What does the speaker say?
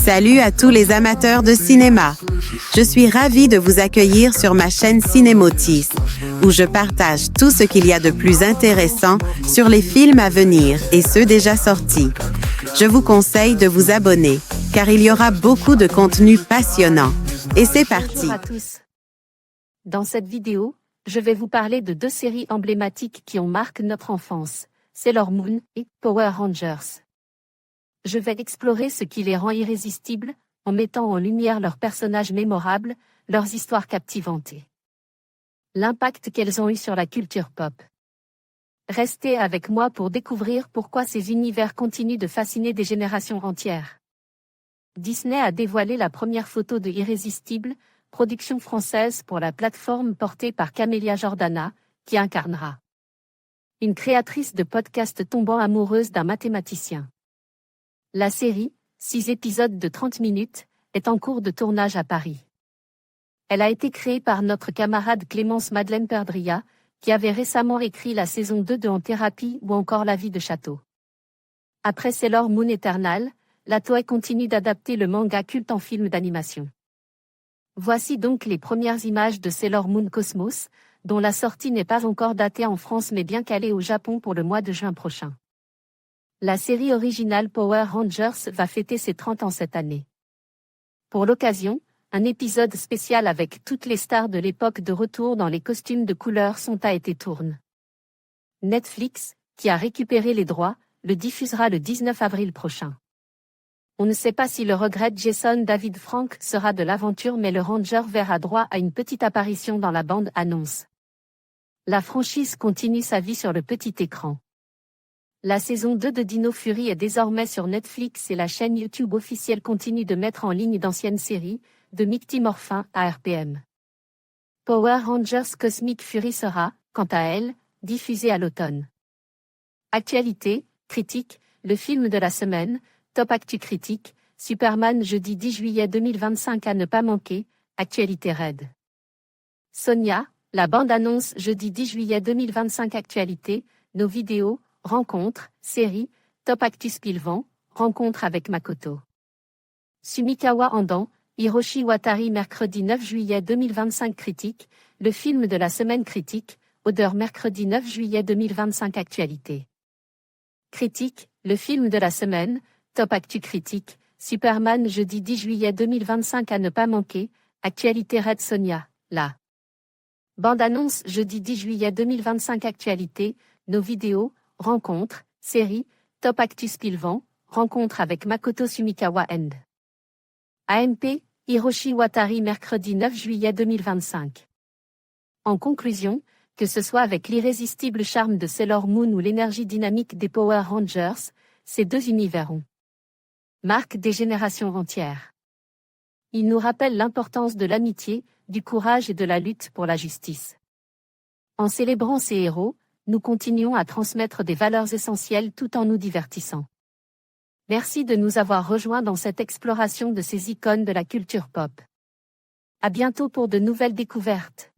Salut à tous les amateurs de cinéma. Je suis ravie de vous accueillir sur ma chaîne Cinémotis, où je partage tout ce qu'il y a de plus intéressant sur les films à venir et ceux déjà sortis. Je vous conseille de vous abonner, car il y aura beaucoup de contenu passionnant. Et c'est parti. Bonjour à tous. Dans cette vidéo, je vais vous parler de deux séries emblématiques qui ont marqué notre enfance, Sailor Moon et Power Rangers. Je vais explorer ce qui les rend irrésistibles, en mettant en lumière leurs personnages mémorables, leurs histoires captivantes et l'impact qu'elles ont eu sur la culture pop. Restez avec moi pour découvrir pourquoi ces univers continuent de fasciner des générations entières. Disney a dévoilé la première photo de Irrésistible, production française pour la plateforme portée par Camélia Jordana, qui incarnera une créatrice de podcast tombant amoureuse d'un mathématicien. La série, 6 épisodes de 30 minutes, est en cours de tournage à Paris. Elle a été créée par notre camarade Clémence Madeleine Perdria, qui avait récemment écrit la saison 2 de En Thérapie ou encore La vie de Château. Après Sailor Moon Eternal, la Toei continue d'adapter le manga culte en film d'animation. Voici donc les premières images de Sailor Moon Cosmos, dont la sortie n'est pas encore datée en France mais bien calée au Japon pour le mois de juin prochain. La série originale Power Rangers va fêter ses 30 ans cette année. Pour l'occasion, un épisode spécial avec toutes les stars de l'époque de retour dans les costumes de couleur a été tourné. Netflix, qui a récupéré les droits, le diffusera le 19 avril prochain. On ne sait pas si le regret de Jason David Frank sera de l'aventure mais le Ranger verra droit à une petite apparition dans la bande-annonce. La franchise continue sa vie sur le petit écran. La saison 2 de Dino Fury est désormais sur Netflix et la chaîne YouTube officielle continue de mettre en ligne d'anciennes séries, de Mighty Morphin à RPM. Power Rangers Cosmic Fury sera, quant à elle, diffusée à l'automne. Actualité, critique, le film de la semaine, Top Actu Critique, Superman jeudi 10 juillet 2025 à ne pas manquer, actualité raide. Sonia, la bande-annonce jeudi 10 juillet 2025 actualité, nos vidéos, rencontres, séries, Top Actu Spilvan, rencontre avec Makoto. Sumikawa Andan, Hiroshi Watari mercredi 9 juillet 2025 critique, le film de la semaine critique, Odeur mercredi 9 juillet 2025 actualité. Critique, le film de la semaine, Top Actu Critique, Superman jeudi 10 juillet 2025 à ne pas manquer, actualité Red Sonia, la bande-annonce jeudi 10 juillet 2025 actualité, nos vidéos, rencontres, séries, Top Actu Spilvan, rencontre avec Makoto Sumikawa End. AMP, Hiroshi Watari mercredi 9 juillet 2025. En conclusion, que ce soit avec l'irrésistible charme de Sailor Moon ou l'énergie dynamique des Power Rangers, ces deux univers marquent des générations entières. Ils nous rappellent l'importance de l'amitié, du courage et de la lutte pour la justice. En célébrant ces héros, nous continuons à transmettre des valeurs essentielles tout en nous divertissant. Merci de nous avoir rejoints dans cette exploration de ces icônes de la culture pop. À bientôt pour de nouvelles découvertes.